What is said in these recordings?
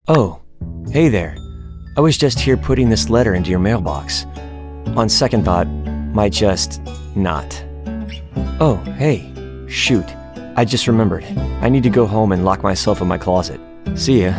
Oh, hey there. I was just here putting this letter into your mailbox. On second thought, might just not. Oh, hey. Shoot. I just remembered. I need to go home and lock myself in my closet. See ya.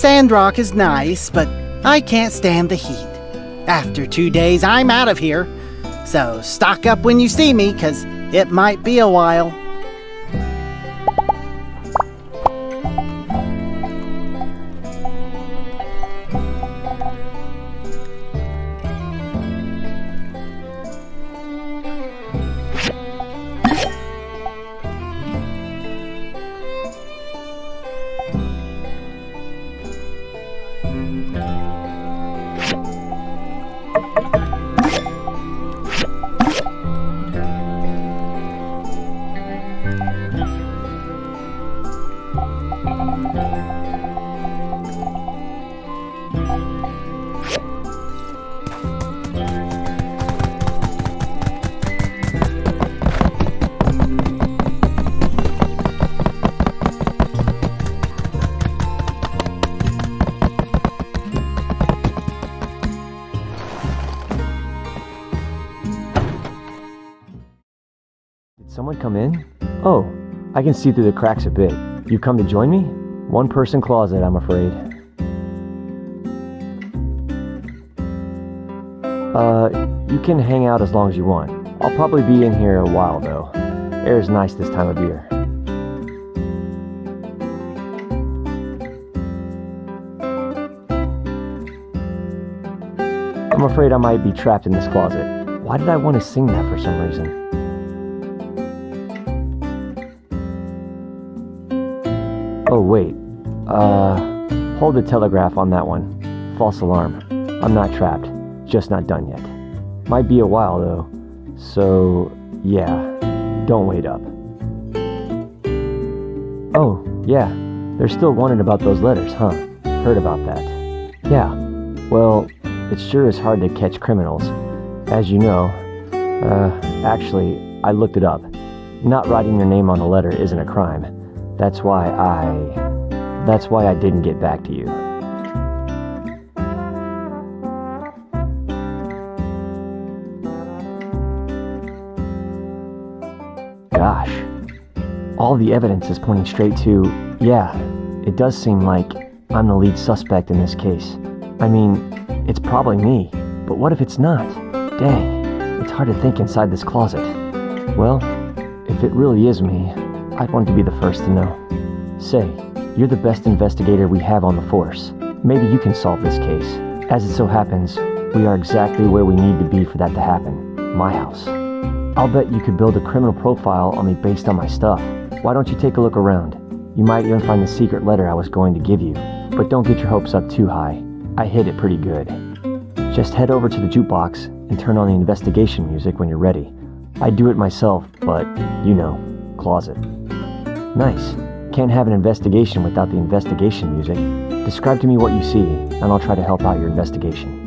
SANDROCK is nice, but I can't stand the heat. After 2 days, I'm out of here. So stock up when you see me, 'cause it might be a while. Someone come in? Oh, I can see through the cracks a bit. You come to join me? One person closet, I'm afraid. You can hang out as long as you want. I'll probably be in here a while though. Air's nice this time of year. I'm afraid I might be trapped in this closet. Why did I want to sing that for some reason? Oh wait, hold the telegraph on that one. False alarm. I'm not trapped, just not done yet. Might be a while though, so yeah, don't wait up. Oh, yeah, they're still wondering about those letters, huh? Heard about that. Yeah, well, it sure is hard to catch criminals. As you know, actually, I looked it up. Not writing your name on a letter isn't a crime. That's why I didn't get back to you. Gosh, all the evidence is pointing straight to, yeah, it does seem like I'm the lead suspect in this case. I mean, it's probably me, but what if it's not? Dang, it's hard to think inside this closet. Well, if it really is me, I'd want to be the first to know. Say, you're the best investigator we have on the force. Maybe you can solve this case. As it so happens, we are exactly where we need to be for that to happen. My house. I'll bet you could build a criminal profile on me based on my stuff. Why don't you take a look around? You might even find the secret letter I was going to give you. But don't get your hopes up too high. I hid it pretty good. Just head over to the jukebox and turn on the investigation music when you're ready. I'd do it myself, but, you know, closet. Nice. Can't have an investigation without the investigation music. Describe to me what you see, and I'll try to help out your investigation.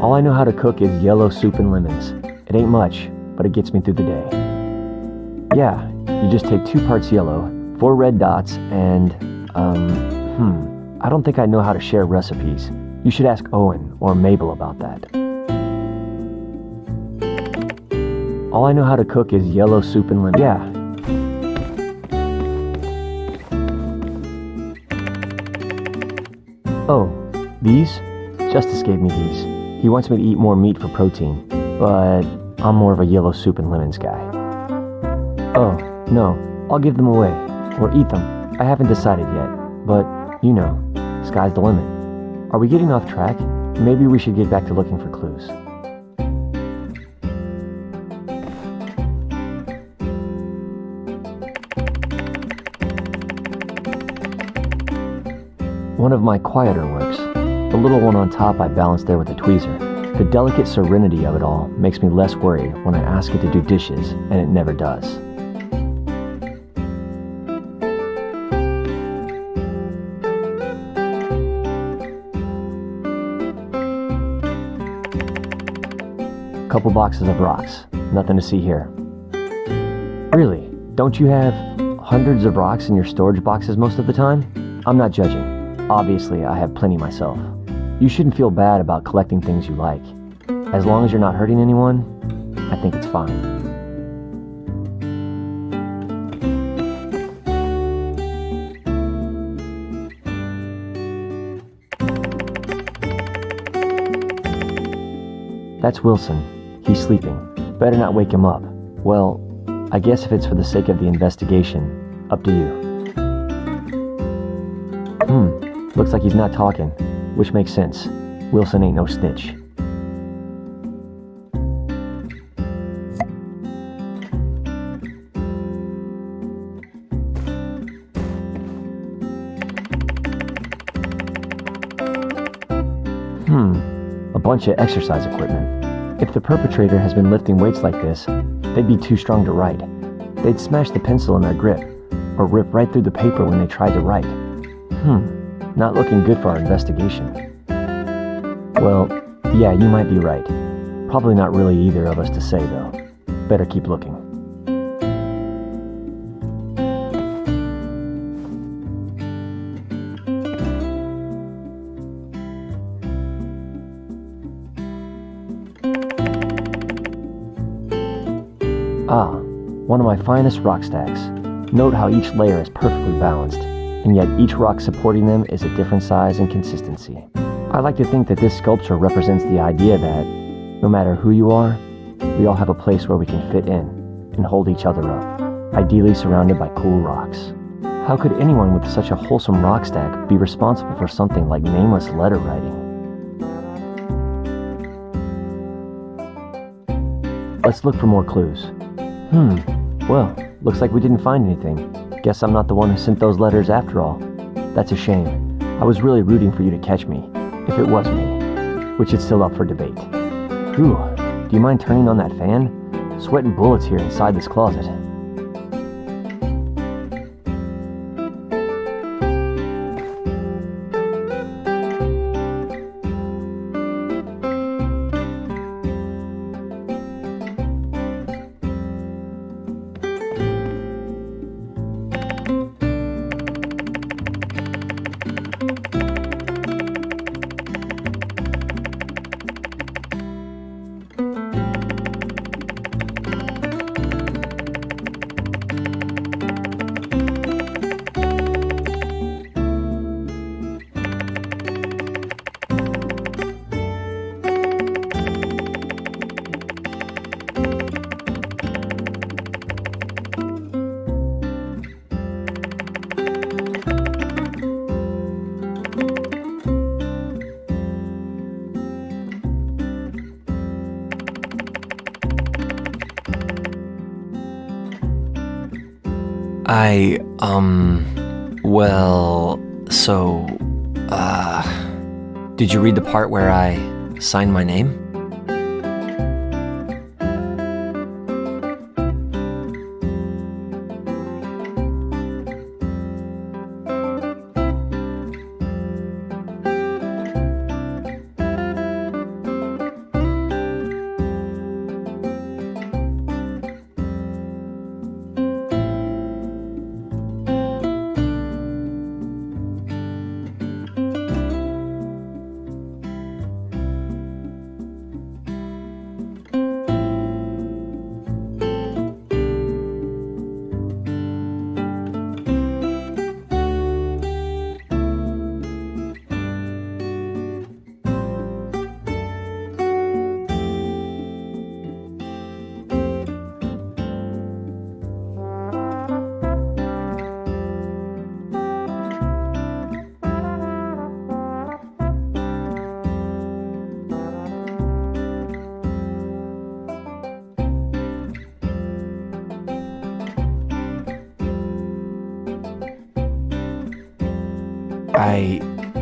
All I know how to cook is yellow soup and lemons. It ain't much, but it gets me through the day. Yeah, you just take 2 parts yellow, 4 red dots, and, I don't think I know how to share recipes. You should ask Owen or Mabel about that. All I know how to cook is yellow soup and lemons. Yeah. Oh, these? Justice gave me these. He wants me to eat more meat for protein, but I'm more of a yellow soup and lemons guy. Oh, no, I'll give them away, or eat them. I haven't decided yet, but, you know, sky's the limit. Are we getting off track? Maybe we should get back to looking for clues. One of my quieter works. The little one on top I balanced there with a tweezer. The delicate serenity of it all makes me less worried when I ask it to do dishes, and it never does. Couple boxes of rocks. Nothing to see here. Really? Don't you have hundreds of rocks in your storage boxes most of the time? I'm not judging. Obviously, I have plenty myself. You shouldn't feel bad about collecting things you like. As long as you're not hurting anyone, I think it's fine. That's Wilson. He's sleeping. Better not wake him up. Well, I guess if it's for the sake of the investigation, up to you. Looks like he's not talking, which makes sense. Wilson ain't no snitch. A bunch of exercise equipment. If the perpetrator has been lifting weights like this, they'd be too strong to write. They'd smash the pencil in their grip, or rip right through the paper when they tried to write. Not looking good for our investigation. Well, yeah, you might be right. Probably not really either of us to say, though. Better keep looking. Ah, one of my finest rock stacks. Note how each layer is perfectly balanced, and yet each rock supporting them is a different size and consistency. I like to think that this sculpture represents the idea that, no matter who you are, we all have a place where we can fit in and hold each other up, ideally surrounded by cool rocks. How could anyone with such a wholesome rock stack be responsible for something like nameless letter writing? Let's look for more clues. Well, looks like we didn't find anything. Guess I'm not the one who sent those letters after all. That's a shame. I was really rooting for you to catch me, if it was me, which is still up for debate. Ooh, do you mind turning on that fan? Sweating bullets here inside this closet. Did you read the part where I signed my name?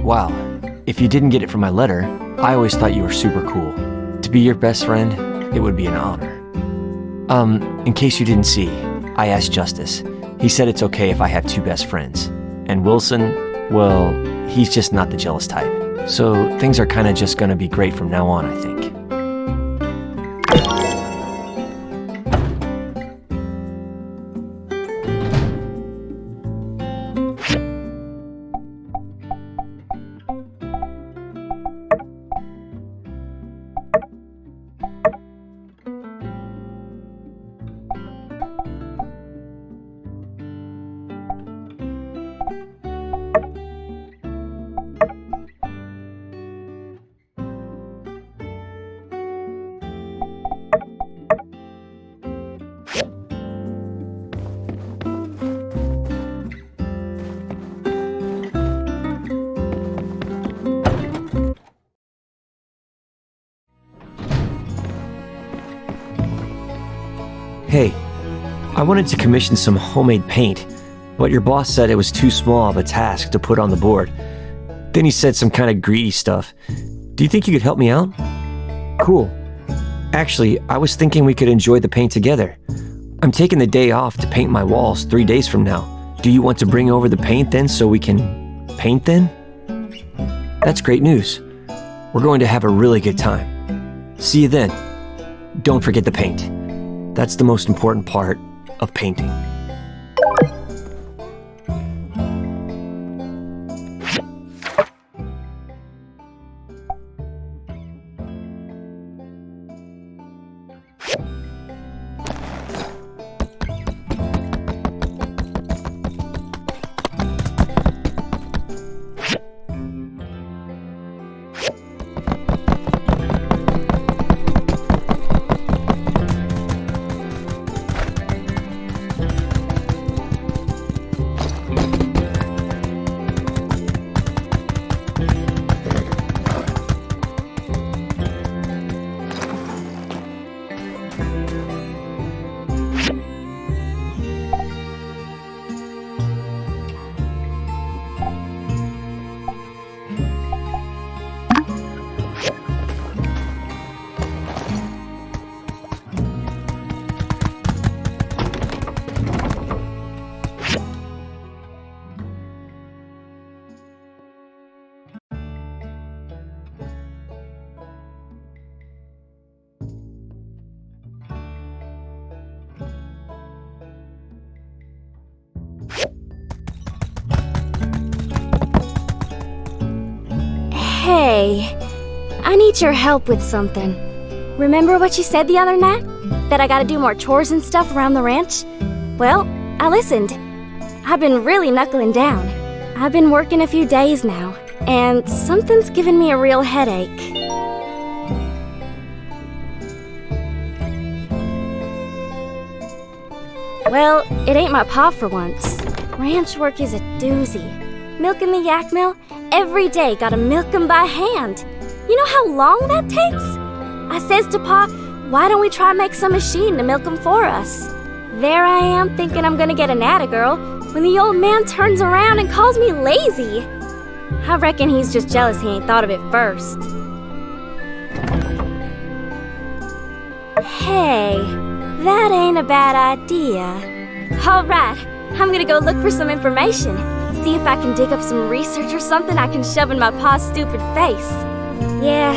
Wow, if you didn't get it from my letter, I always thought you were super cool. To be your best friend, it would be an honor. In case you didn't see, I asked Justice. He said it's okay if I have 2 best friends. And Wilson, well, he's just not the jealous type. So things are kinda just gonna be great from now on, I think. Hey, I wanted to commission some homemade paint, but your boss said it was too small of a task to put on the board. Then he said some kind of greedy stuff. Do you think you could help me out? Cool. Actually, I was thinking we could enjoy the paint together. I'm taking the day off to paint my walls 3 days from now. Do you want to bring over the paint then so we can paint then? That's great news. We're going to have a really good time. See you then. Don't forget the paint. That's the most important part of painting. Hey, I need your help with something. Remember what you said the other night? That I gotta do more chores and stuff around the ranch? Well, I listened. I've been really knuckling down. I've been working a few days now, and something's giving me a real headache. Well, it ain't my pa for once. Ranch work is a doozy. Milking the yak mill, every day gotta milk 'em by hand. You know how long that takes? I says to Pa, why don't we try make some machine to milk 'em for us? There I am thinking I'm gonna get an atta-girl when the old man turns around and calls me lazy. I reckon he's just jealous he ain't thought of it first. Hey, that ain't a bad idea. Alright, I'm gonna go look for some information. See if I can dig up some research or something I can shove in my pa's stupid face. Yeah,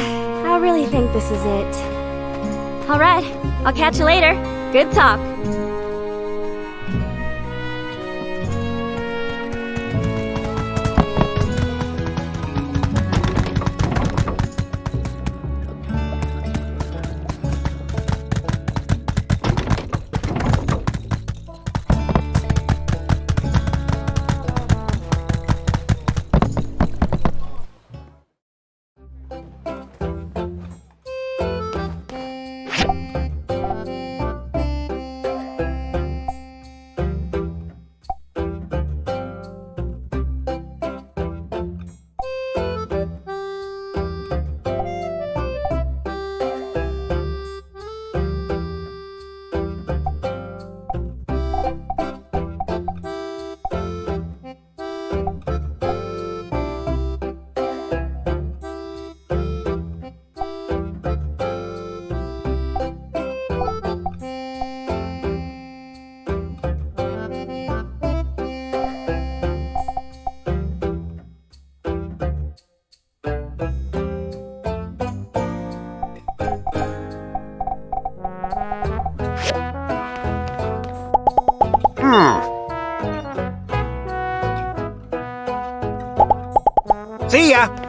I really think this is it. Alright, I'll catch you later. Good talk. See ya!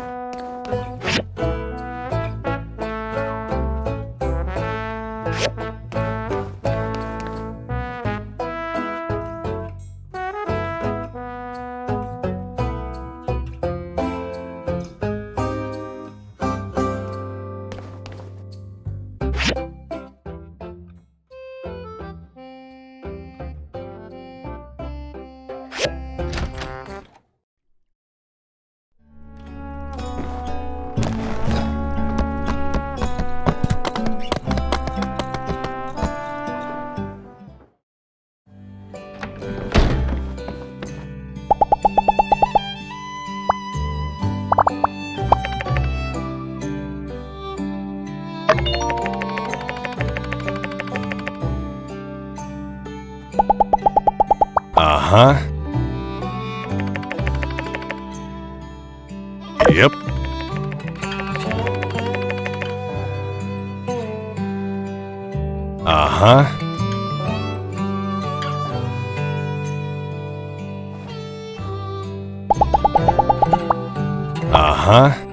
Uh-huh. Yep. Uh-huh. Uh-huh.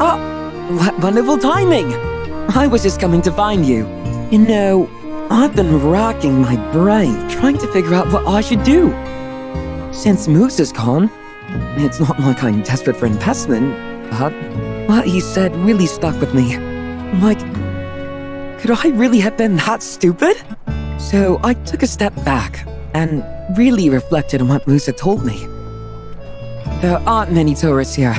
Oh, what wonderful timing! I was just coming to find you. You know, I've been racking my brain trying to figure out what I should do. Since Moose is gone, it's not like I'm desperate for investment, but what he said really stuck with me. Like, could I really have been that stupid? So I took a step back and really reflected on what Moose had told me. There aren't many tourists here.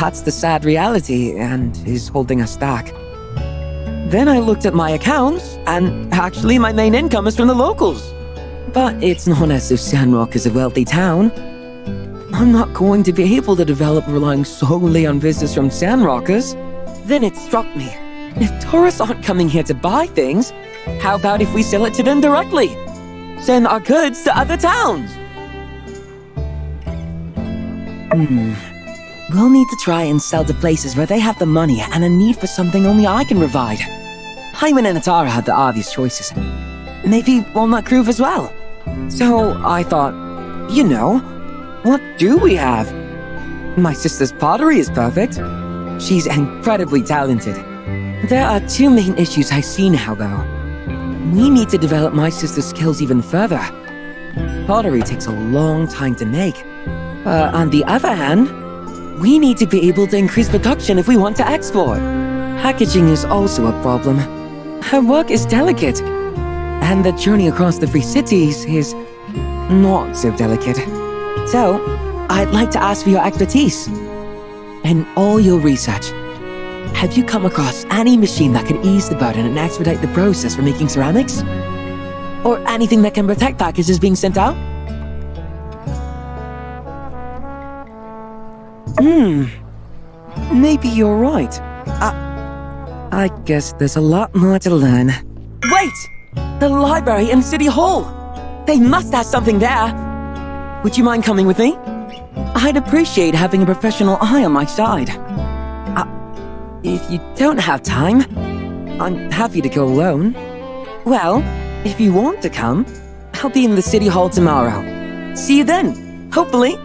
That's the sad reality and is holding us back. Then I looked at my accounts, and actually my main income is from the locals. But it's not as if SANDROCK is a wealthy town. I'm not going to be able to develop relying solely on business from SANDROCKers. Then it struck me. If tourists aren't coming here to buy things, how about if we sell it to them directly? Send our goods to other towns. We'll need to try and sell to places where they have the money and a need for something only I can provide. Hyman and Atara had the obvious choices. Maybe Walnut Grove as well. So I thought, you know, what do we have? My sister's pottery is perfect. She's incredibly talented. There are two main issues I see now, though. We need to develop my sister's skills even further. Pottery takes a long time to make. On the other hand, we need to be able to increase production if we want to export. Packaging is also a problem. Her work is delicate, and the journey across the 3 cities is not so delicate. So, I'd like to ask for your expertise. In all your research, have you come across any machine that could ease the burden and expedite the process for making ceramics? Or anything that can protect packages being sent out? Maybe you're right. I guess there's a lot more to learn. Wait! The library and City Hall! They must have something there! Would you mind coming with me? I'd appreciate having a professional eye on my side. If you don't have time, I'm happy to go alone. Well, if you want to come, I'll be in the City Hall tomorrow. See you then, hopefully.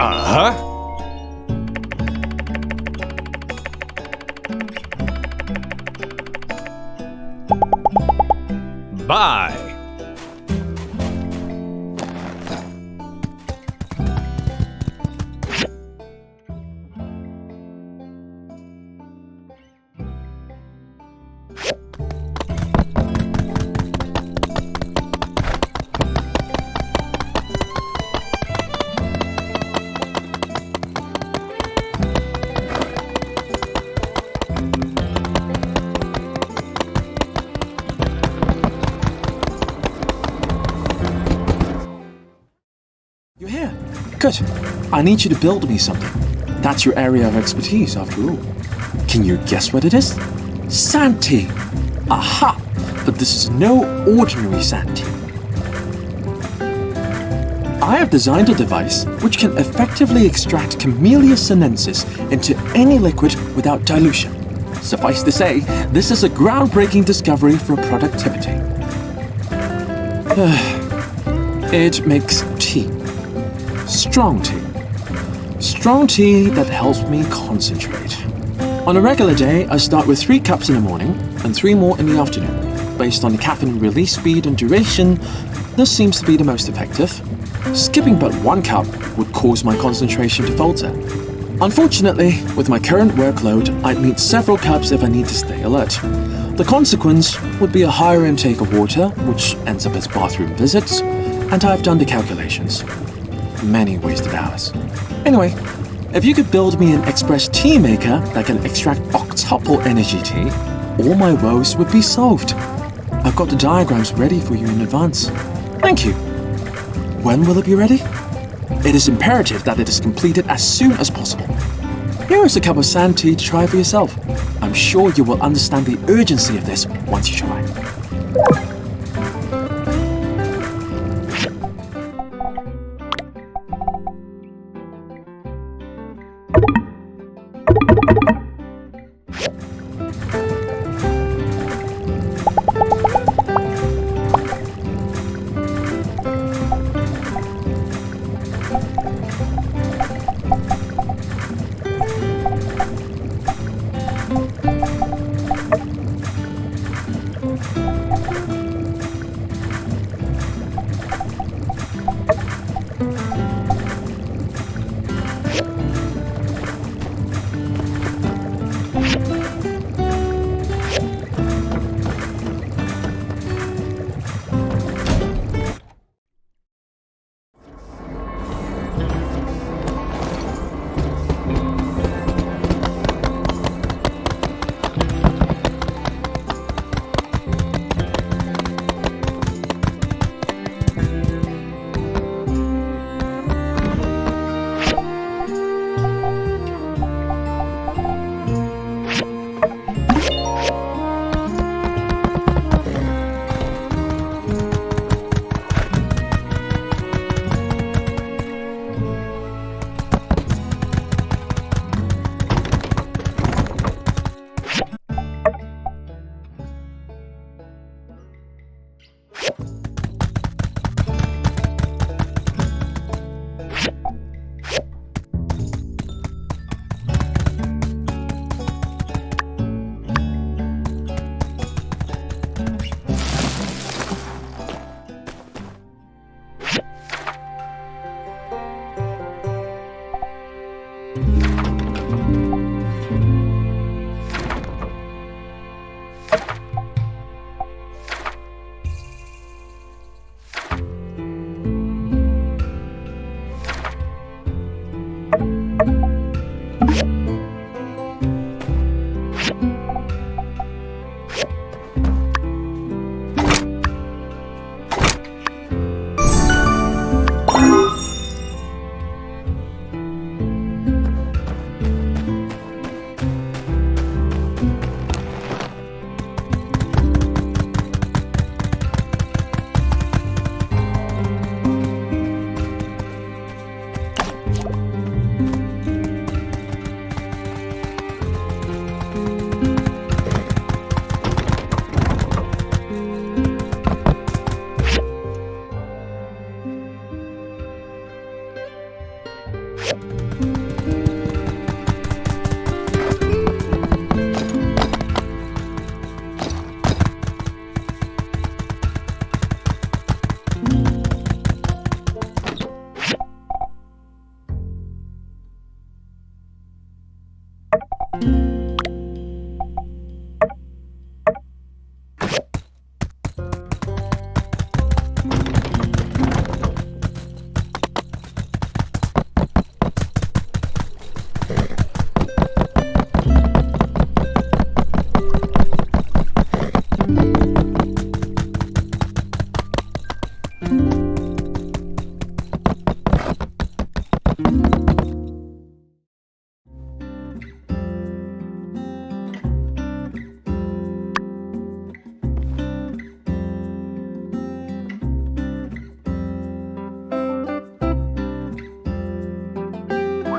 Uh-huh. Bye. You're here. Good. I need you to build me something. That's your area of expertise, after all. Can you guess what it is? Sand tea. Aha! But this is no ordinary sand tea. I have designed a device which can effectively extract Camellia sinensis into any liquid without dilution. Suffice to say, this is a groundbreaking discovery for productivity. It makes tea. Strong tea. Strong tea that helps me concentrate. On a regular day, I start with 3 cups in the morning and 3 more in the afternoon. Based on the caffeine release speed and duration, this seems to be the most effective. Skipping but 1 cup would cause my concentration to falter. Unfortunately, with my current workload, I'd need several cups if I need to stay alert. The consequence would be a higher intake of water, which ends up as bathroom visits, and I've done the calculations. Many wasted hours. Anyway, if you could build me an express tea maker that can extract octuple energy tea, all my woes would be solved. I've got the diagrams ready for you in advance. Thank you. When will it be ready? It is imperative that it is completed as soon as possible. Here is a cup of sand tea to try for yourself. I'm sure you will understand the urgency of this once you try.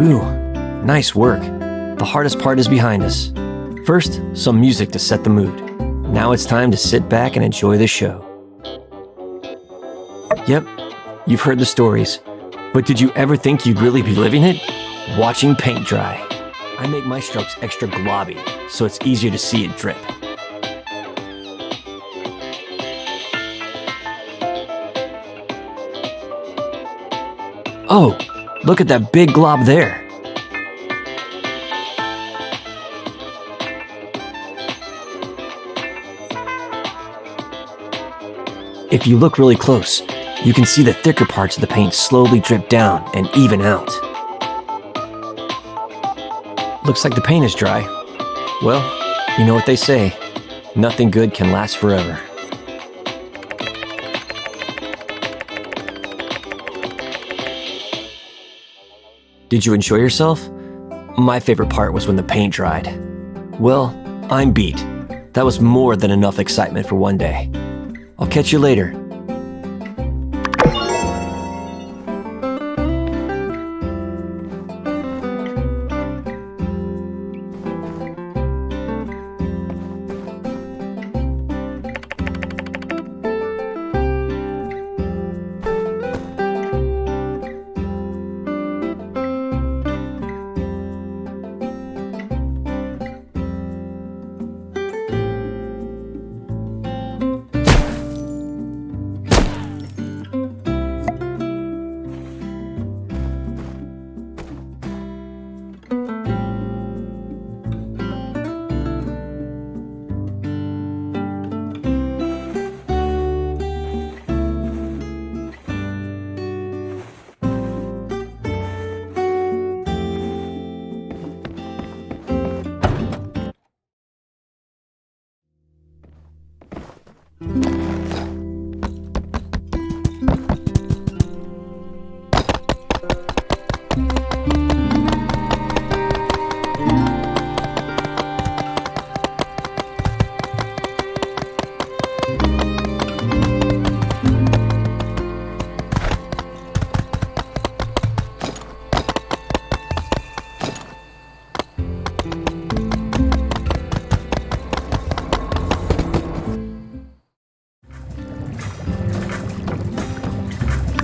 Whew, nice work. The hardest part is behind us. First, some music to set the mood. Now it's time to sit back and enjoy the show. Yep, you've heard the stories, but did you ever think you'd really be living it? Watching paint dry. I make my strokes extra globby, so it's easier to see it drip. Oh, look at that big glob there. If you look really close, you can see the thicker parts of the paint slowly drip down and even out. Looks like the paint is dry. Well, you know what they say, nothing good can last forever. Did you enjoy yourself? My favorite part was when the paint dried. Well, I'm beat. That was more than enough excitement for one day. I'll catch you later.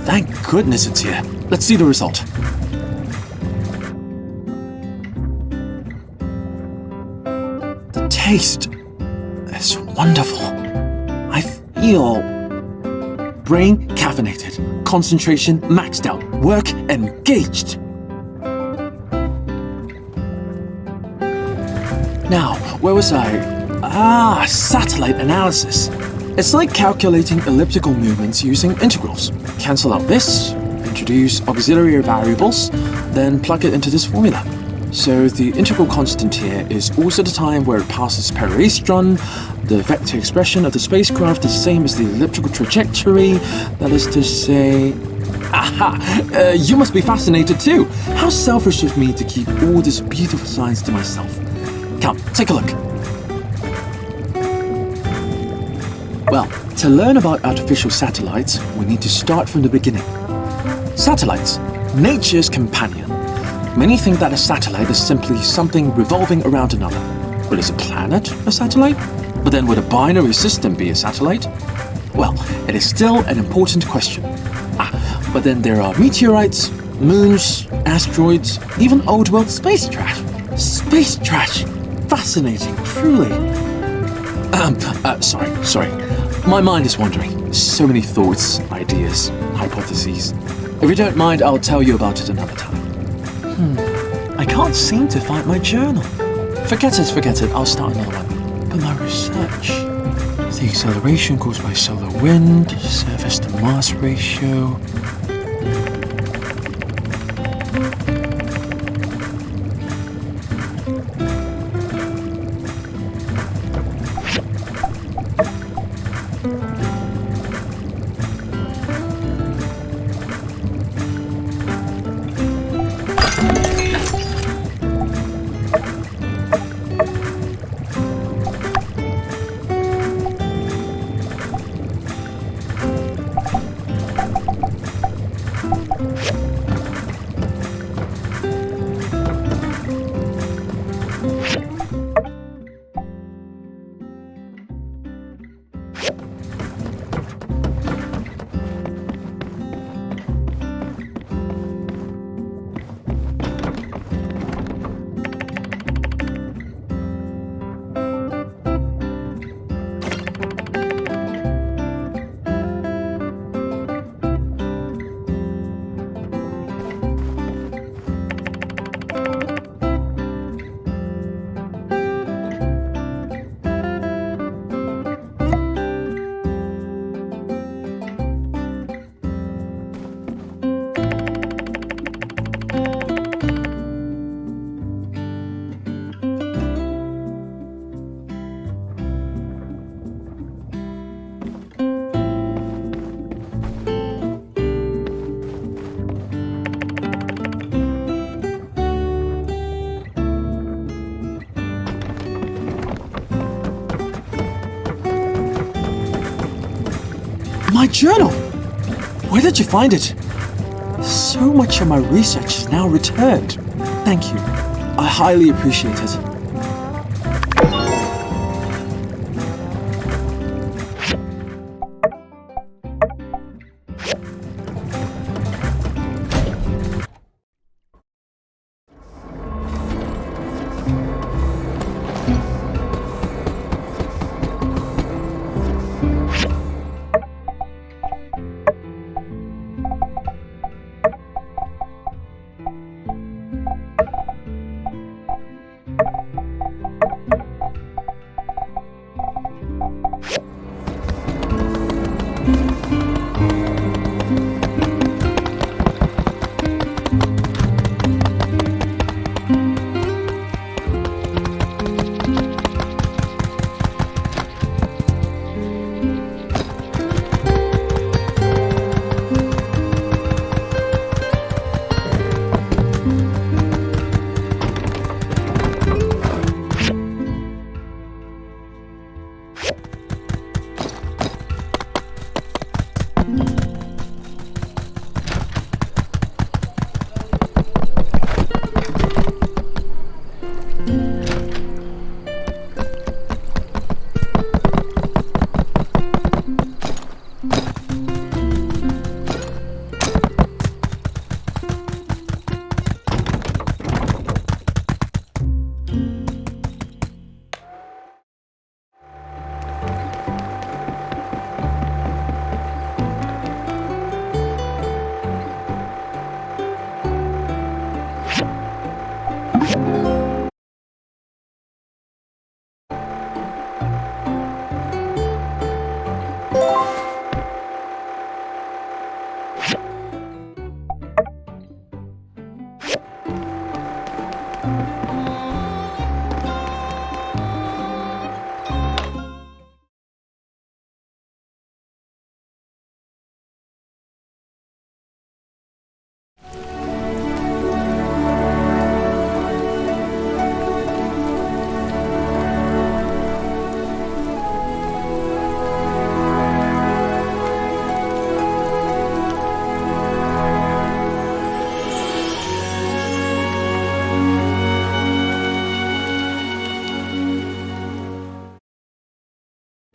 Thank goodness it's here. Let's see the result. The taste is wonderful. I feel brain caffeinated, concentration maxed out, work engaged. Now, where was I? Satellite analysis. It's like calculating elliptical movements using integrals. Cancel out this, introduce auxiliary variables, then plug it into this formula. So the integral constant here is also the time where it passes periastron. The vector expression of the spacecraft is the same as the elliptical trajectory. That is to say... Aha! You must be fascinated too. How selfish of me to keep all this beautiful science to myself. Come, take a look. Well, to learn about artificial satellites, we need to start from the beginning. Satellites, nature's companion. Many think that a satellite is simply something revolving around another. But is a planet a satellite? But then would a binary system be a satellite? Well, it is still an important question. But then there are meteorites, moons, asteroids, even old world space trash. Space trash! Fascinating, truly. Sorry. My mind is wandering. So many thoughts, ideas, hypotheses. If you don't mind, I'll tell you about it another time. I can't seem to find my journal. Forget it. I'll start another one. But my research... The acceleration caused by solar wind, surface to mass ratio... My journal! Where did you find it? So much of my research is now returned. Thank you. I highly appreciate it.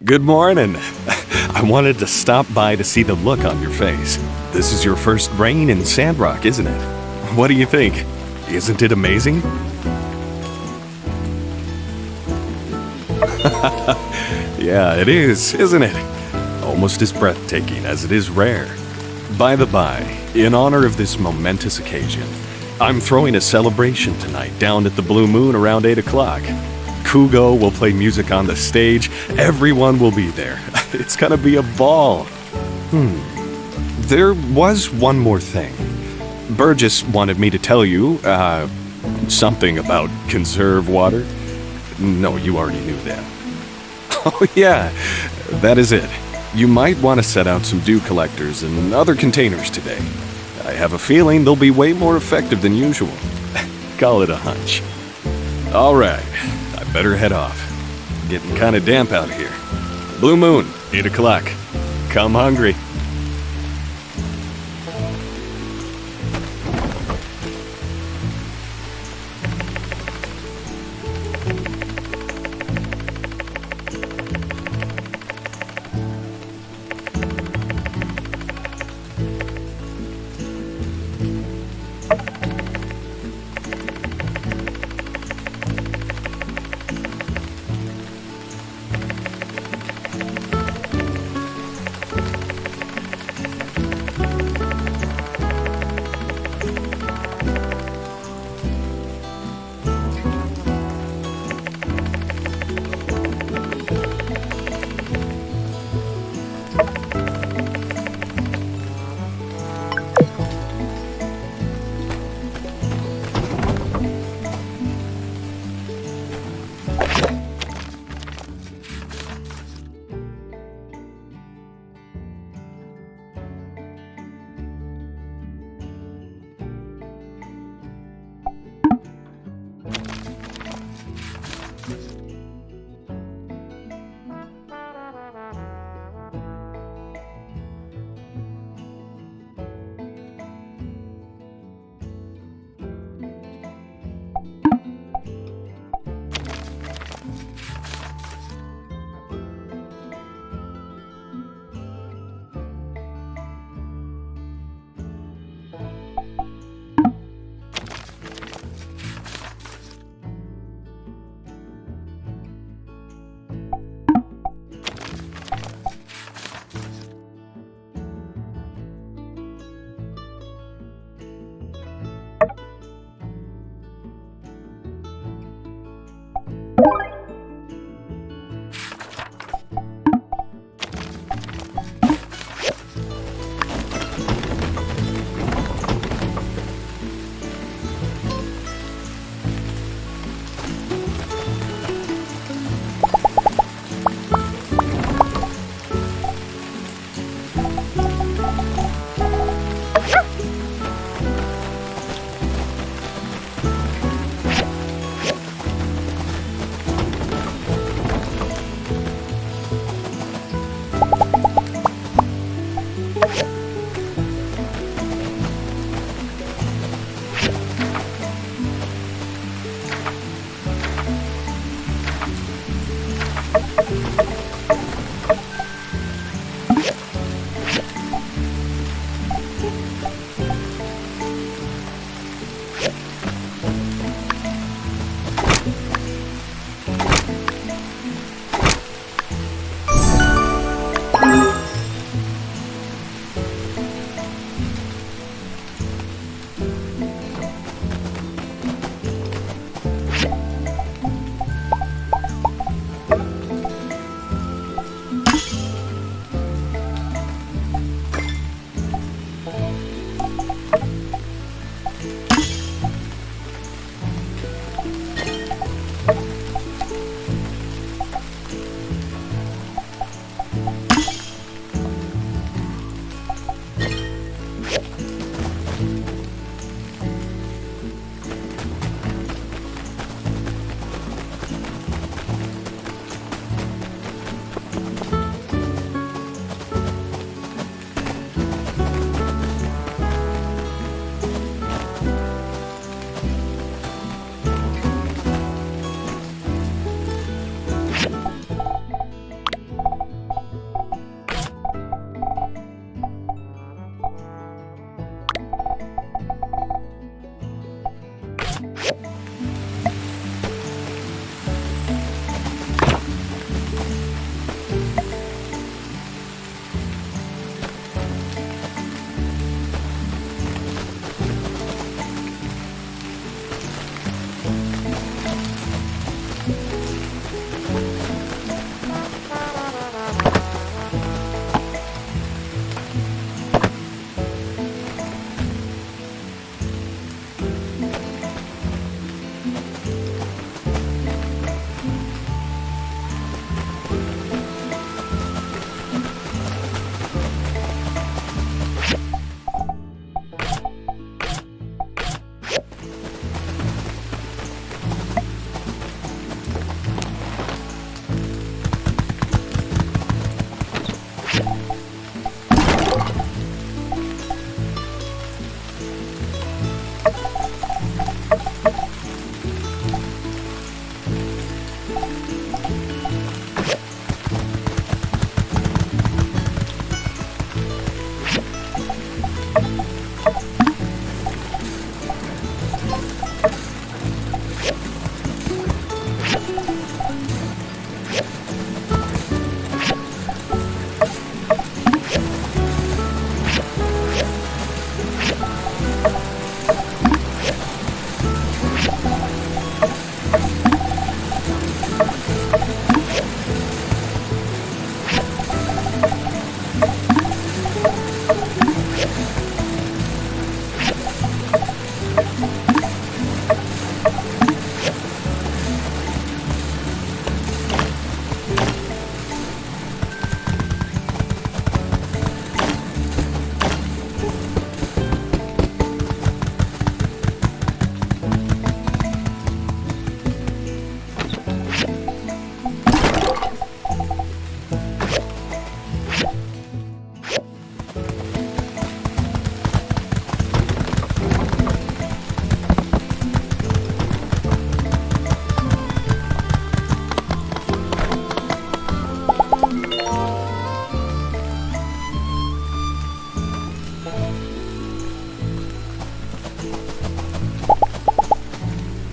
Good morning. I wanted to stop by to see the look on your face. This is your first rain in SANDROCK, isn't it? What do you think? Isn't it amazing? Yeah, it is, isn't it? Almost as breathtaking as it is rare. By the by, in honor of this momentous occasion, I'm throwing a celebration tonight down at the Blue Moon around 8 o'clock. Kugo will play music on the stage. Everyone will be there. It's gonna be a ball. There was one more thing. Burgess wanted me to tell you, something about conserve water. No, you already knew that. Oh yeah, that is it. You might want to set out some dew collectors and other containers today. I have a feeling they'll be way more effective than usual. Call it a hunch. All right. Better head off. Getting kind of damp out here. Blue Moon, 8 o'clock. Come hungry.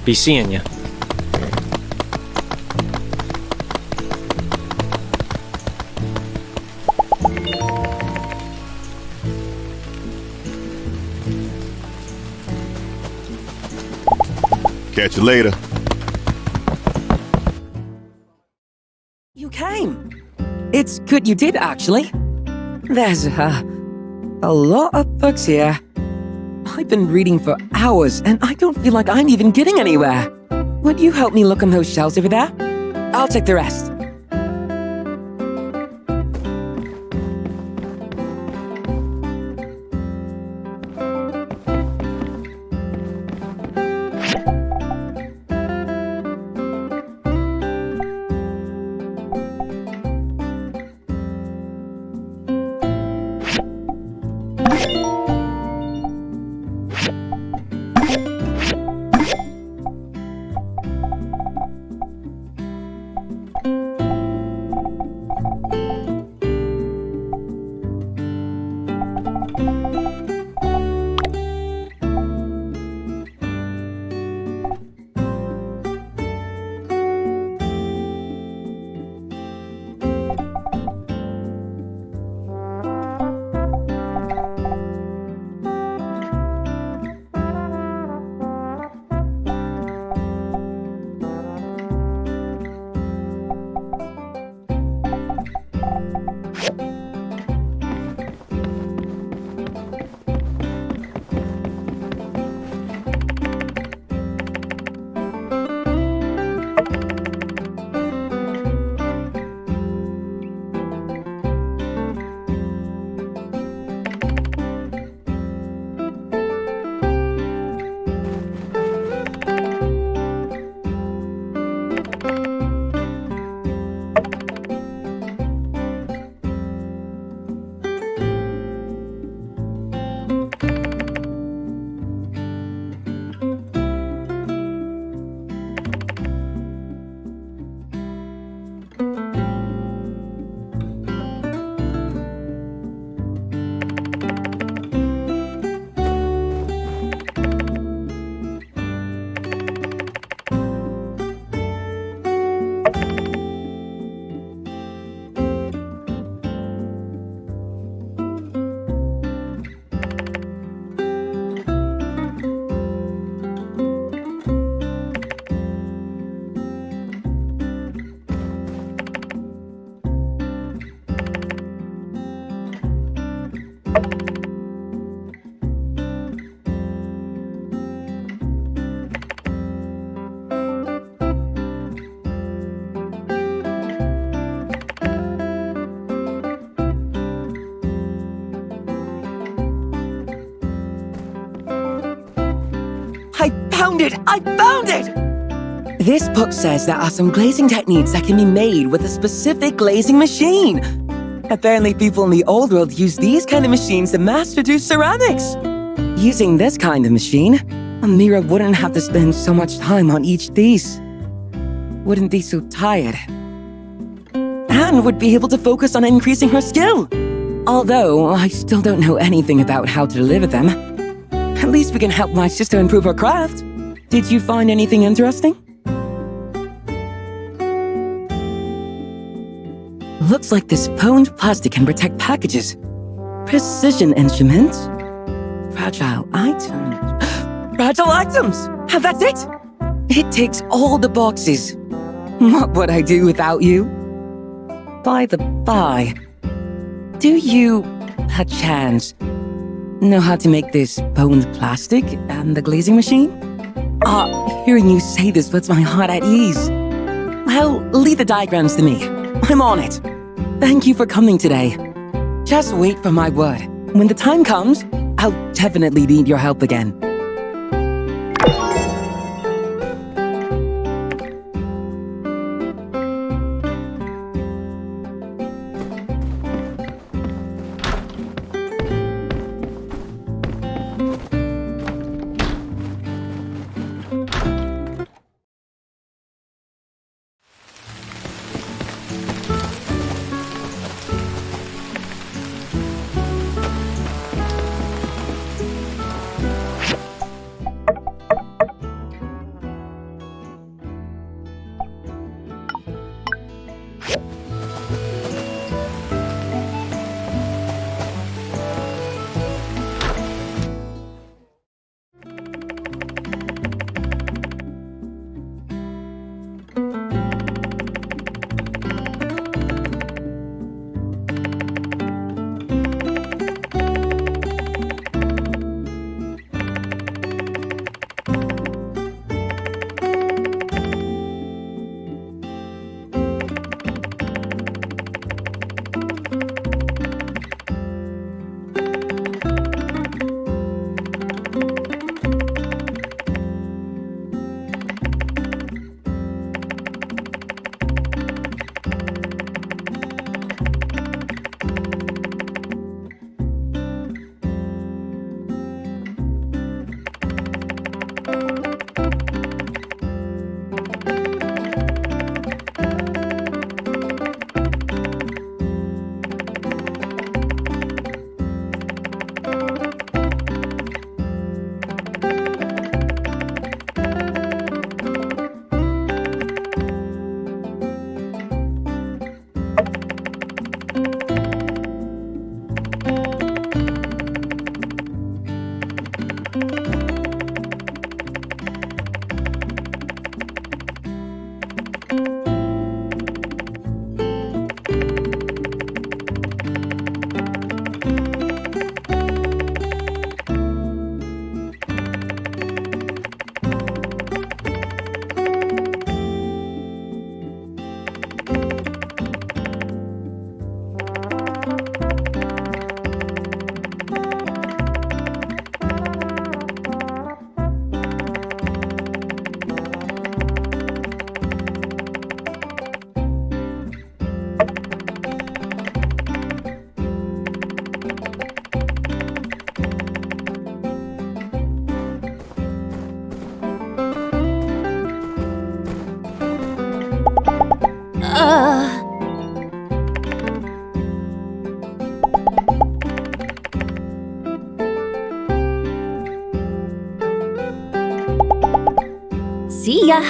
Be seeing ya. Catch you later. You came. It's good you did, actually. There's a lot of books here. I've been reading for hours, and I don't feel like I'm even getting anywhere. Would you help me look on those shelves over there? I'll take the rest. I found it! This book says there are some glazing techniques that can be made with a specific glazing machine. Apparently people in the old world use these kind of machines to mass-produce ceramics. Using this kind of machine, Amira wouldn't have to spend so much time on each piece. Wouldn't be so tired. And would be able to focus on increasing her skill. Although I still don't know anything about how to deliver them. At least we can help my sister improve her craft. Did you find anything interesting? Looks like this foamed plastic can protect packages. Precision instruments. Fragile items. Fragile items! That's it! It ticks all the boxes. What would I do without you? By the by, do you, perchance, know how to make this foamed plastic and the glazing machine? Hearing you say this puts my heart at ease. Well, leave the diagrams to me. I'm on it. Thank you for coming today. Just wait for my word. When the time comes, I'll definitely need your help again. See ya!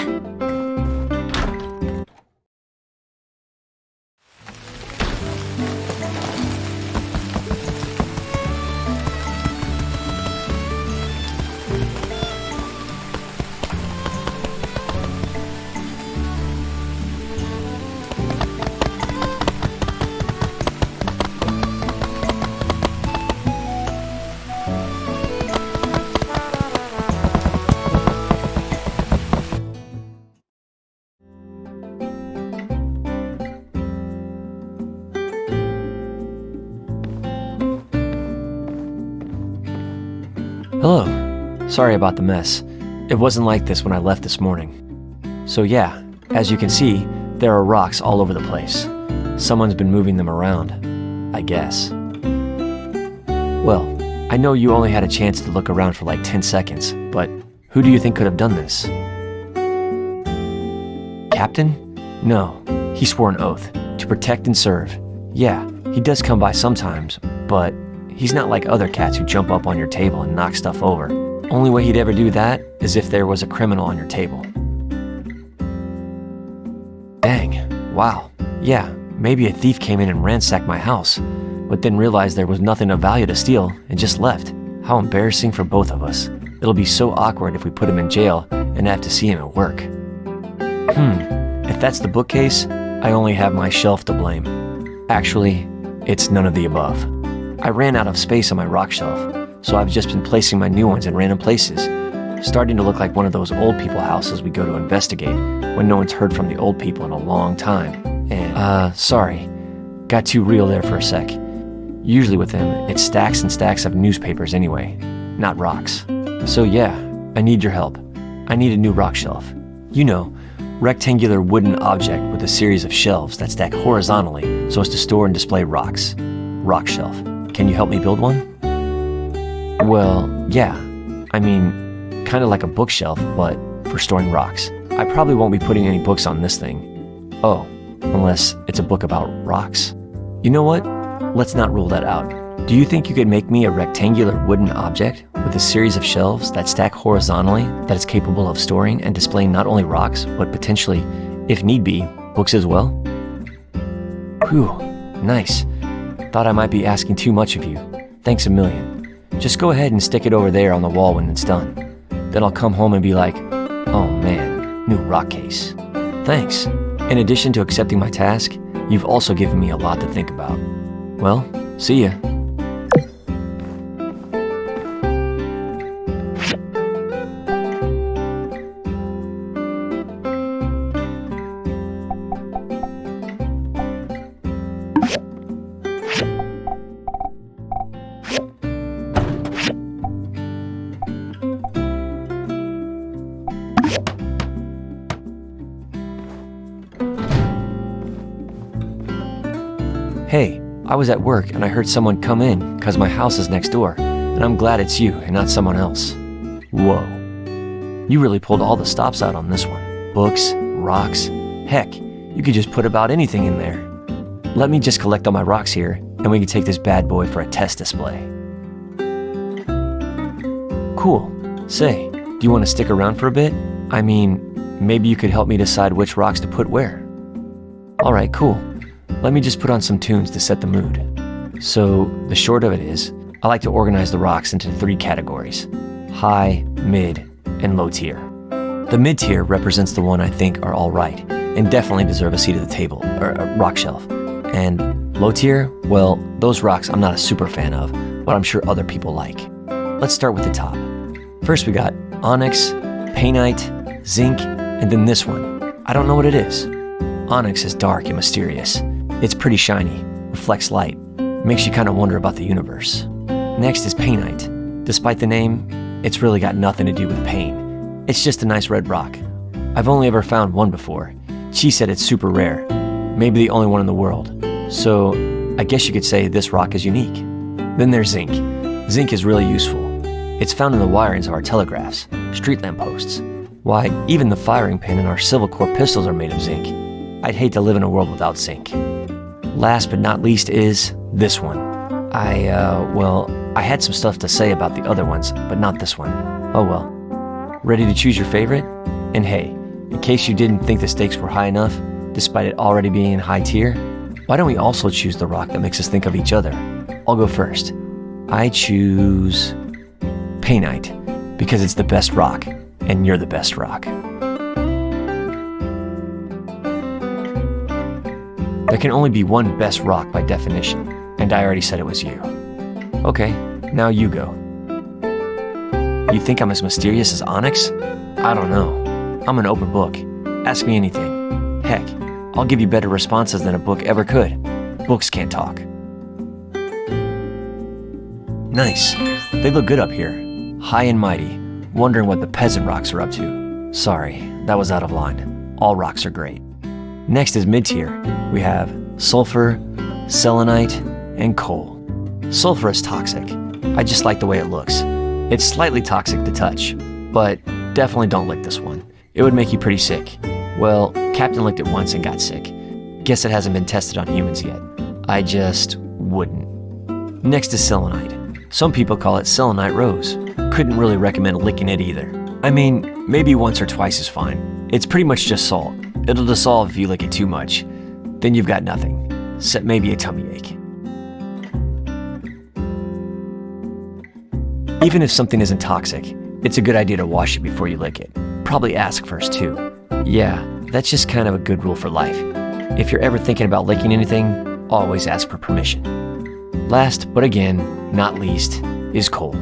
Hello. Sorry about the mess. It wasn't like this when I left this morning. So yeah, as you can see, there are rocks all over the place. Someone's been moving them around, I guess. Well, I know you only had a chance to look around for like 10 seconds, but who do you think could have done this? Captain? No, he swore an oath to protect and serve. Yeah, He does come by sometimes, but he's not like other cats who jump up on your table and knock stuff over. Only way he'd ever do that is if there was a criminal on your table. Dang, wow. Yeah, maybe a thief came in and ransacked my house, but then realized there was nothing of value to steal and just left. How embarrassing for both of us. It'll be so awkward if we put him in jail and have to see him at work. If that's the bookcase, I only have my shelf to blame. Actually, it's none of the above. I ran out of space on my rock shelf, so I've just been placing my new ones in random places, starting to look like one of those old people houses we go to investigate when no one's heard from the old people in a long time. And, sorry, got too real there for a sec. Usually with him, it's stacks and stacks of newspapers anyway, not rocks. So yeah, I need your help. I need a new rock shelf. You know, rectangular wooden object with a series of shelves that stack horizontally so as to store and display rocks. Rock shelf. Can you help me build one? Well, yeah. I mean, kind of like a bookshelf, but for storing rocks. I probably won't be putting any books on this thing. Oh, unless it's a book about rocks. You know what? Let's not rule that out. Do you think you could make me a rectangular wooden object with a series of shelves that stack horizontally that is capable of storing and displaying not only rocks, but potentially, if need be, books as well? Whew, nice. Thought I might be asking too much of you. Thanks a million. Just go ahead and stick it over there on the wall when it's done. Then I'll come home and be like, oh man, new rock case. Thanks. In addition to accepting my task, you've also given me a lot to think about. Well, see ya. Hey, I was at work and I heard someone come in because my house is next door, and I'm glad it's you and not someone else. Whoa. You really pulled all the stops out on this one. Books, rocks, heck, you could just put about anything in there. Let me just collect all my rocks here and we can take this bad boy for a test display. Cool. Say, do you want to stick around for a bit? I mean, maybe you could help me decide which rocks to put where. Alright, cool. Let me just put on some tunes to set the mood. So, the short of it is, I like to organize the rocks into 3 categories: high, mid, and low tier. The mid tier represents the one I think are alright, and definitely deserve a seat at the table, or a rock shelf. And low tier, well, those rocks I'm not a super fan of, but I'm sure other people like. Let's start with the top. First we got onyx, painite, zinc, and then this one. I don't know what it is. Onyx is dark and mysterious. It's pretty shiny, reflects light, makes you kind of wonder about the universe. Next is painite. Despite the name, it's really got nothing to do with pain. It's just a nice red rock. I've only ever found one before. She said it's super rare, maybe the only one in the world. So I guess you could say this rock is unique. Then there's zinc. Zinc is really useful. It's found in the wirings of our telegraphs, street lamp posts. Why, even the firing pin in our Civil Corps pistols are made of zinc. I'd hate to live in a world without zinc. Last but not least is this one. I had some stuff to say about the other ones, but not this one. Oh well. Ready to choose your favorite? And hey, in case you didn't think the stakes were high enough, despite it already being in high tier, why don't we also choose the rock that makes us think of each other? I'll go first. I choose painite, because it's the best rock, and you're the best rock. There can only be one best rock by definition, and I already said it was you. Okay, now you go. You think I'm as mysterious as onyx? I don't know. I'm an open book. Ask me anything. Heck, I'll give you better responses than a book ever could. Books can't talk. Nice. They look good up here. High and mighty, wondering what the peasant rocks are up to. Sorry, that was out of line. All rocks are great. Next is mid-tier. We have sulfur, selenite, and coal. Sulfur is toxic. I just like the way it looks. It's slightly toxic to touch, but definitely don't lick this one. It would make you pretty sick. Well, Captain licked it once and got sick. Guess it hasn't been tested on humans yet. I just wouldn't. Next is selenite. Some people call it selenite rose. Couldn't really recommend licking it either. I mean, maybe once or twice is fine. It's pretty much just salt. It'll dissolve if you lick it too much. Then you've got nothing, except maybe a tummy ache. Even if something isn't toxic, it's a good idea to wash it before you lick it. Probably ask first too. Yeah, that's just kind of a good rule for life. If you're ever thinking about licking anything, always ask for permission. Last, but again, not least, is coal.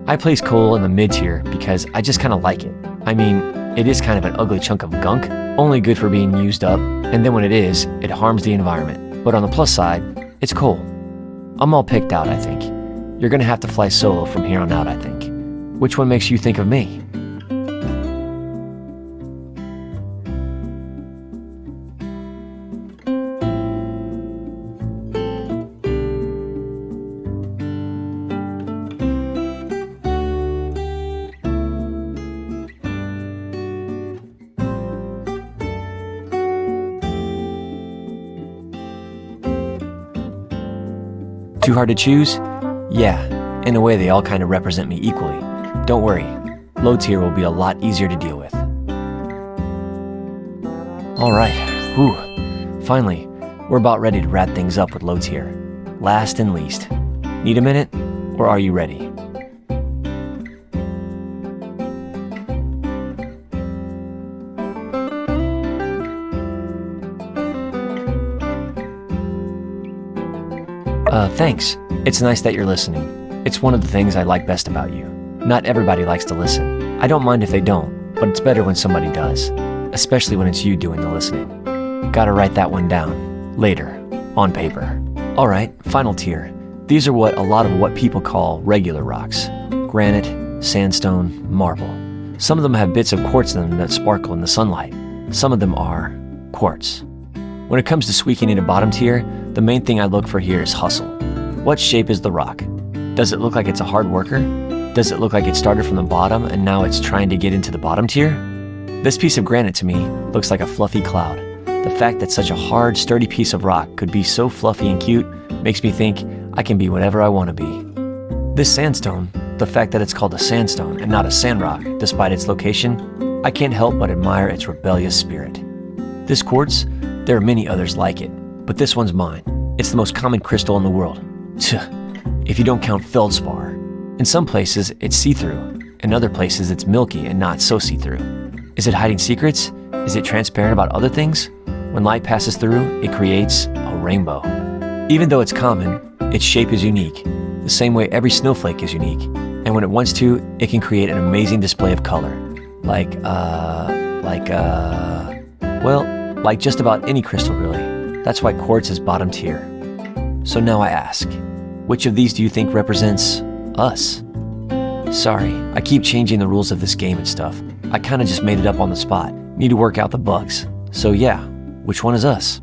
I place coal in the mid-tier because I just kind of like it. I mean, it is kind of an ugly chunk of gunk, only good for being used up, and then when it is, it harms the environment. But on the plus side, it's coal. I'm all picked out, I think. You're gonna have to fly solo from here on out, I think. Which one makes you think of me? Too hard to choose? Yeah, in a way they all kind of represent me equally. Don't worry, low tier will be a lot easier to deal with. Alright, whew. Finally, we're about ready to wrap things up with low tier. Last and least. Need a minute? Or are you ready? Thanks. It's nice that you're listening. It's one of the things I like best about you. Not everybody likes to listen. I don't mind if they don't, but it's better when somebody does. Especially when it's you doing the listening. Gotta write that one down. Later. On paper. Alright, final tier. These are a lot of what people call regular rocks. Granite, sandstone, marble. Some of them have bits of quartz in them that sparkle in the sunlight. Some of them are quartz. When it comes to squeaking into bottom tier, the main thing I look for here is hustle. What shape is the rock? Does it look like it's a hard worker? Does it look like it started from the bottom and now it's trying to get into the bottom tier? This piece of granite to me looks like a fluffy cloud. The fact that such a hard, sturdy piece of rock could be so fluffy and cute makes me think I can be whatever I want to be. This sandstone, the fact that it's called a sandstone and not a sandrock, despite its location, I can't help but admire its rebellious spirit. This quartz, there are many others like it, but this one's mine. It's the most common crystal in the world. If you don't count feldspar. In some places, it's see-through. In other places, it's milky and not so see-through. Is it hiding secrets? Is it transparent about other things? When light passes through, it creates a rainbow. Even though it's common, its shape is unique, the same way every snowflake is unique. And when it wants to, it can create an amazing display of color. Like just about any crystal, really. That's why quartz is bottom tier. So now I ask, which of these do you think represents us? Sorry, I keep changing the rules of this game and stuff. I kinda just made it up on the spot. Need to work out the bugs. So yeah, which one is us?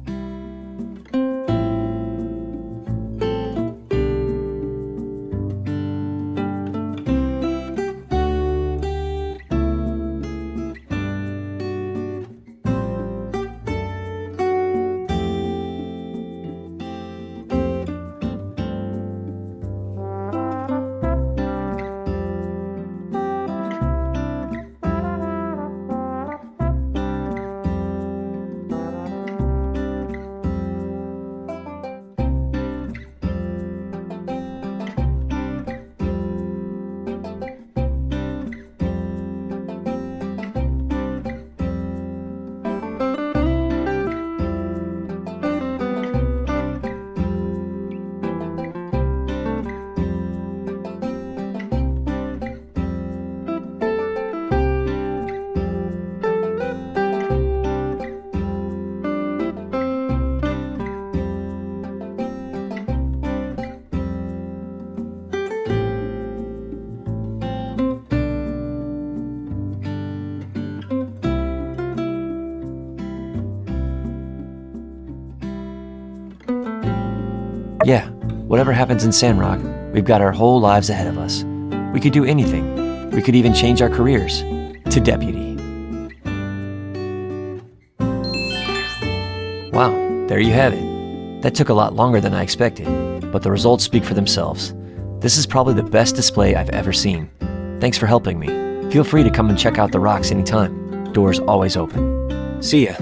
Yeah, whatever happens in Sandrock, we've got our whole lives ahead of us. We could do anything. We could even change our careers to deputy. Wow, there you have it. That took a lot longer than I expected, but the results speak for themselves. This is probably the best display I've ever seen. Thanks for helping me. Feel free to come and check out the rocks anytime. Doors always open. See ya.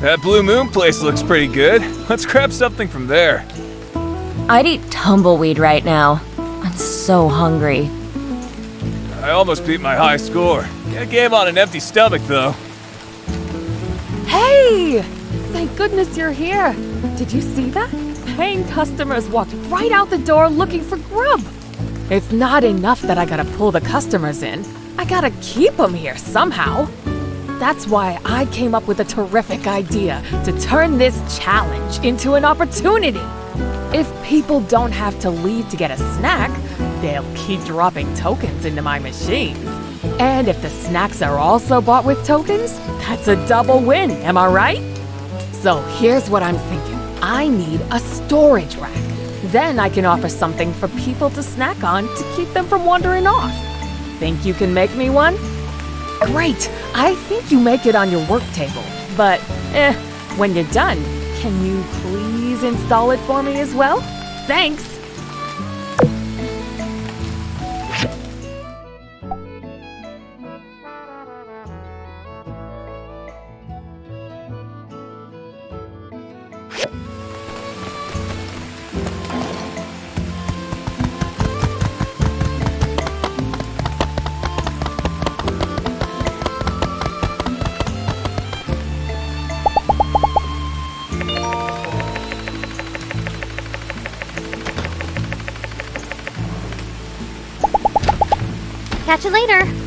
That Blue Moon place looks pretty good. Let's grab something from there. I'd eat tumbleweed right now. I'm so hungry. I almost beat my high score. Get a game on an empty stomach, though. Hey! Thank goodness you're here. Did you see that? Paying customers walked right out the door looking for grub. It's not enough that I gotta pull the customers in. I gotta keep them here somehow. That's why I came up with a terrific idea to turn this challenge into an opportunity. If people don't have to leave to get a snack, they'll keep dropping tokens into my machines. And if the snacks are also bought with tokens, that's a double win, am I right? So here's what I'm thinking. I need a storage rack. Then I can offer something for people to snack on to keep them from wandering off. Think you can make me one? Great! I think you make it on your work table. But, when you're done, can you please install it for me as well? Thanks! Catch you later.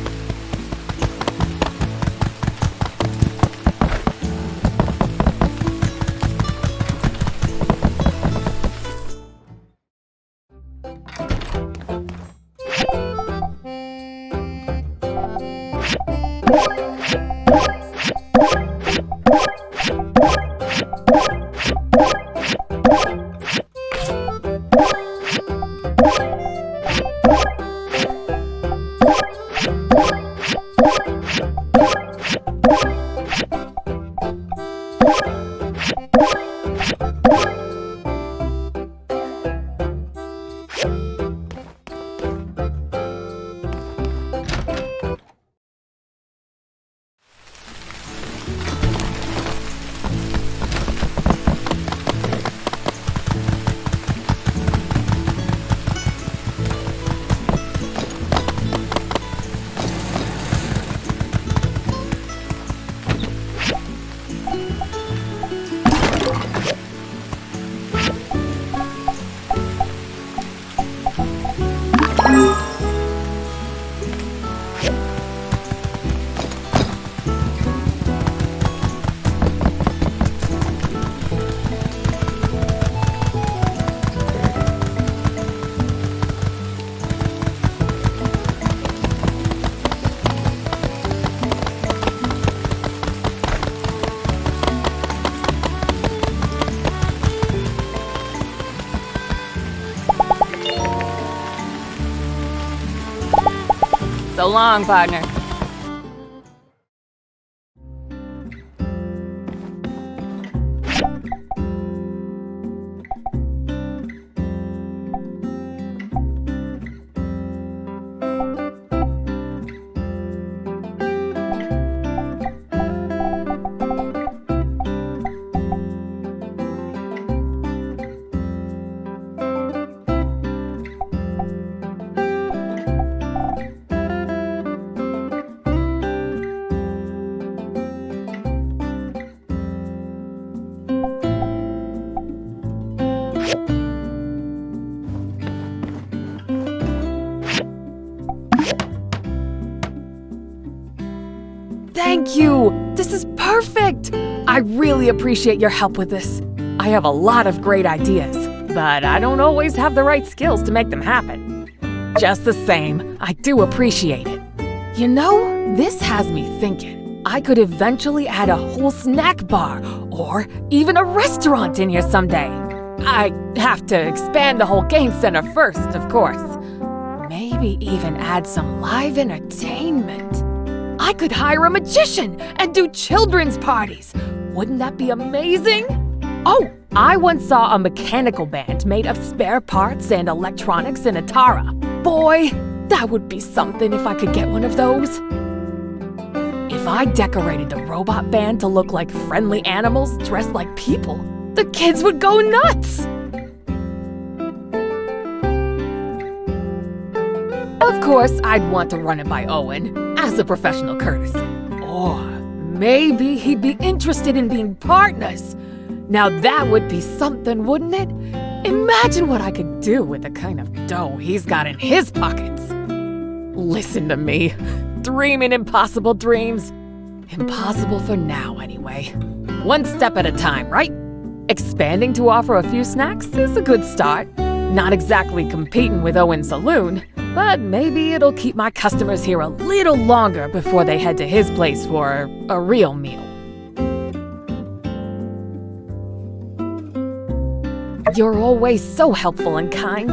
So long, partner. Thank you! This is perfect! I really appreciate your help with this. I have a lot of great ideas, but I don't always have the right skills to make them happen. Just the same, I do appreciate it. You know, this has me thinking. I could eventually add a whole snack bar, or even a restaurant in here someday. I have to expand the whole game center first, of course. Maybe even add some live entertainment. I could hire a magician and do children's parties. Wouldn't that be amazing? Oh, I once saw a mechanical band made of spare parts and electronics in Atara. Boy, that would be something if I could get one of those. If I decorated the robot band to look like friendly animals dressed like people, the kids would go nuts! Of course, I'd want to run it by Owen, as a professional courtesy. Or maybe he'd be interested in being partners. Now that would be something, wouldn't it? Imagine what I could do with the kind of dough he's got in his pockets. Listen to me, dreaming impossible dreams. Impossible for now, anyway. One step at a time, right? Expanding to offer a few snacks is a good start. Not exactly competing with Owen's saloon, but maybe it'll keep my customers here a little longer before they head to his place for a real meal. You're always so helpful and kind.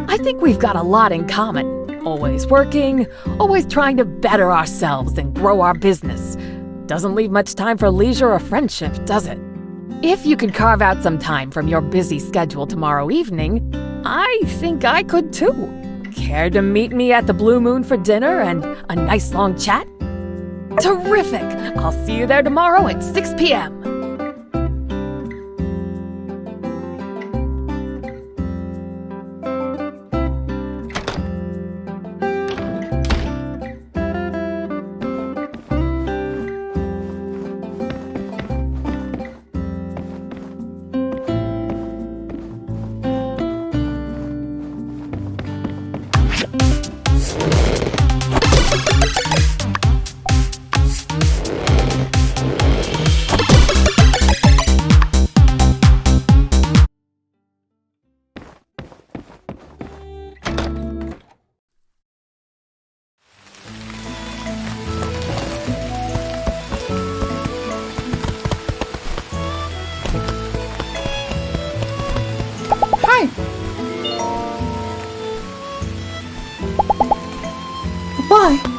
I think we've got a lot in common. Always working, always trying to better ourselves and grow our business. Doesn't leave much time for leisure or friendship, does it? If you could carve out some time from your busy schedule tomorrow evening, I think I could too. Care to meet me at the Blue Moon for dinner and a nice long chat? Terrific! I'll see you there tomorrow at 6 p.m. Why?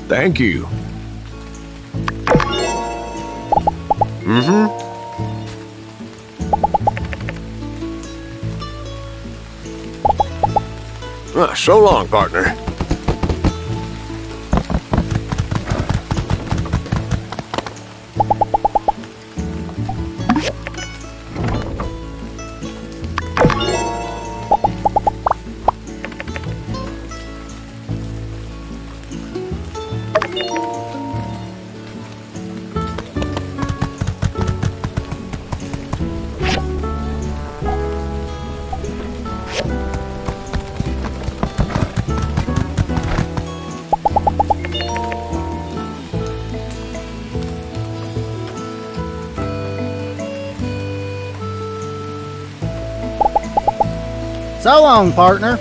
Thank you. So long, partner. So long, partner.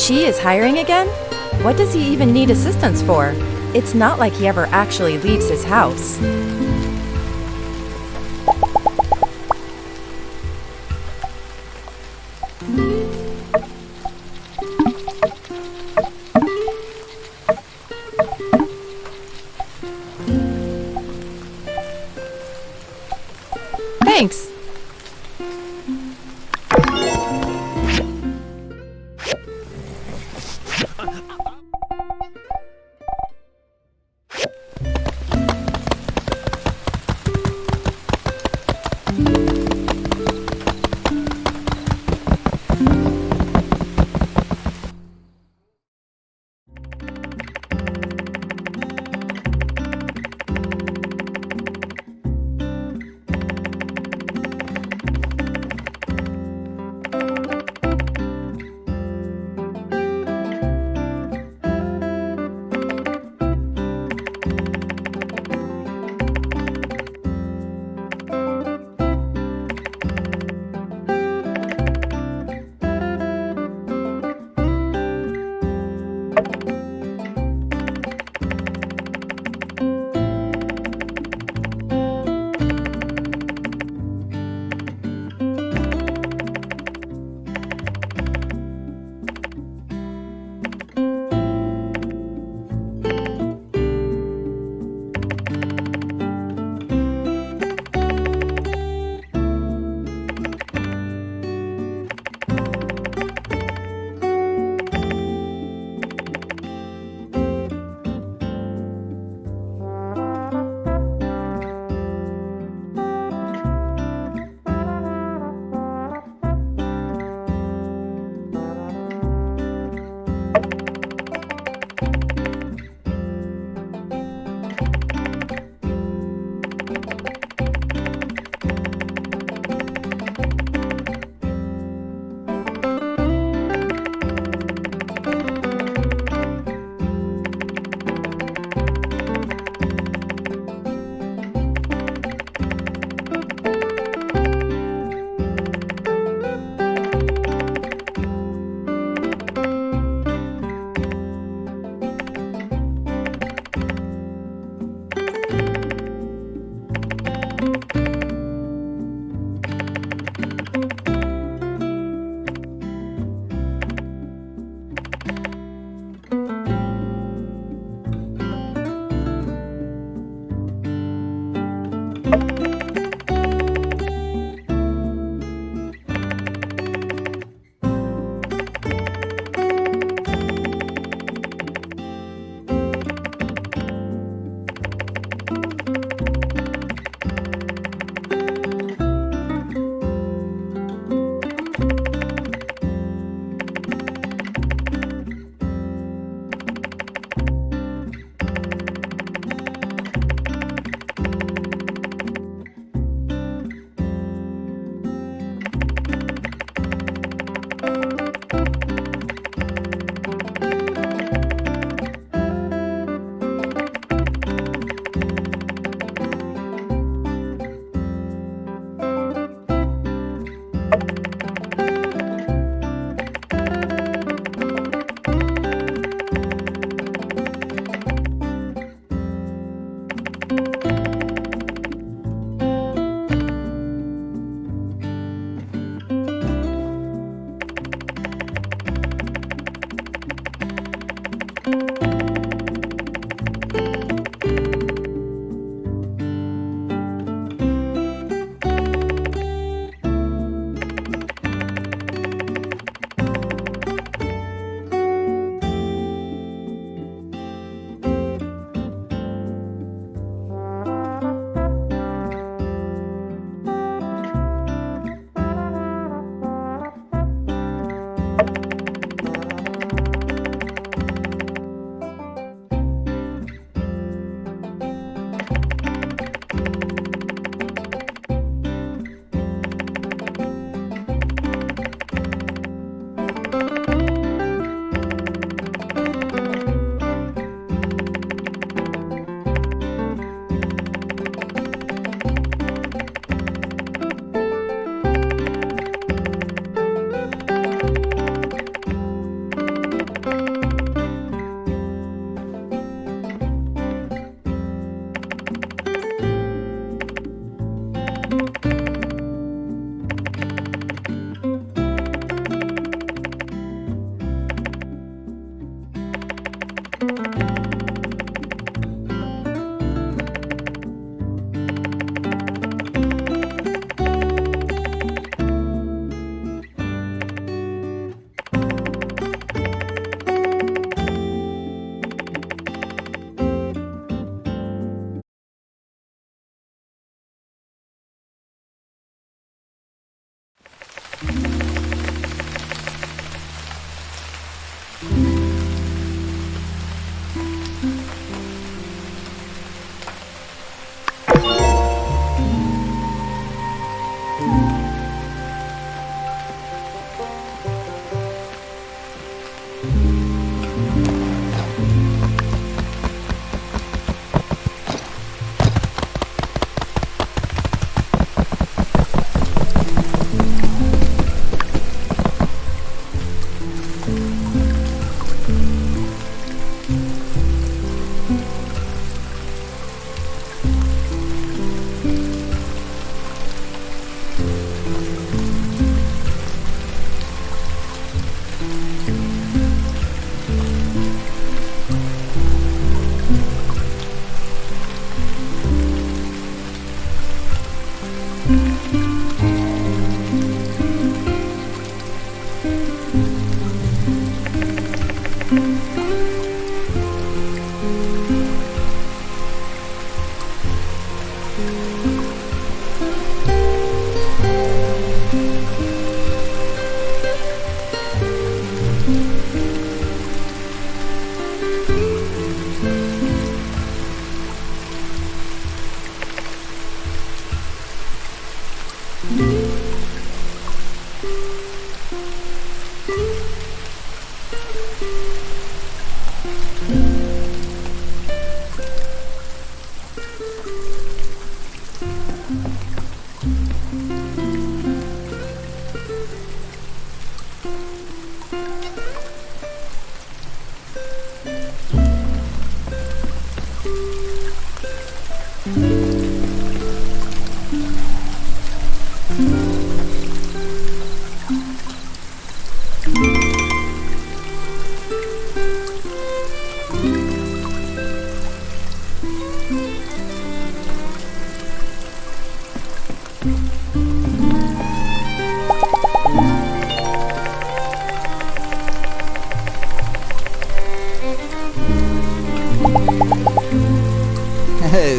Chi is hiring again? What does he even need assistance for? It's not like he ever actually leaves his house. Thanks.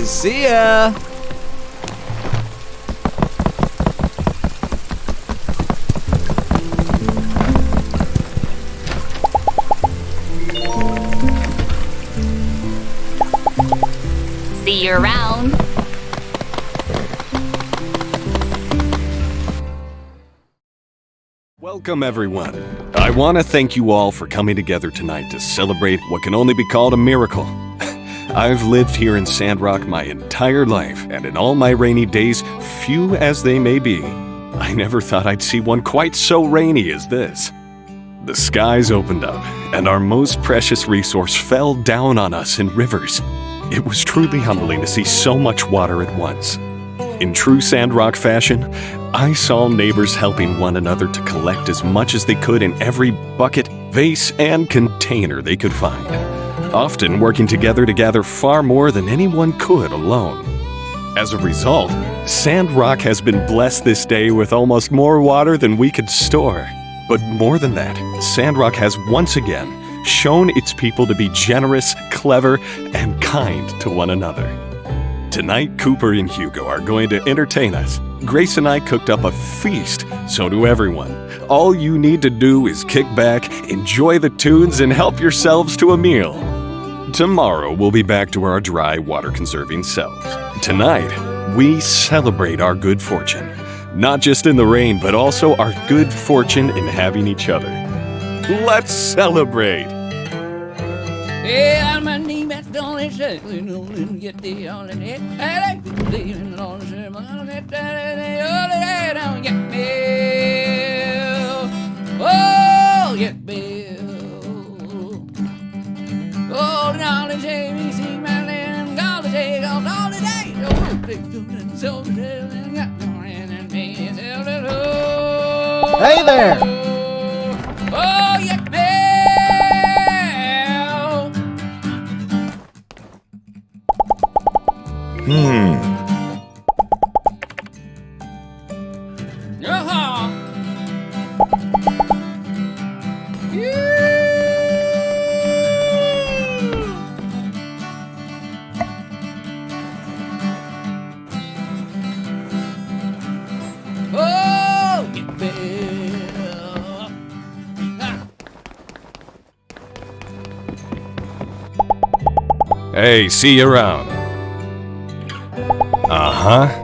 See ya! See you around. Welcome, everyone. I want to thank you all for coming together tonight to celebrate what can only be called a miracle. I've lived here in Sandrock my entire life, and in all my rainy days, few as they may be, I never thought I'd see one quite so rainy as this. The skies opened up, and our most precious resource fell down on us in rivers. It was truly humbling to see so much water at once. In true Sandrock fashion, I saw neighbors helping one another to collect as much as they could in every bucket, vase, and container they could find, often working together to gather far more than anyone could alone. As a result, Sandrock has been blessed this day with almost more water than we could store. But more than that, Sandrock has once again shown its people to be generous, clever, and kind to one another. Tonight, Cooper and Hugo are going to entertain us. Grace and I cooked up a feast, so do everyone. All you need to do is kick back, enjoy the tunes, and help yourselves to a meal. Tomorrow, we'll be back to our dry, water-conserving selves. Tonight, we celebrate our good fortune. Not just in the rain, but also our good fortune in having each other. Let's celebrate! Hey there! Hey, see you around. Uh-huh.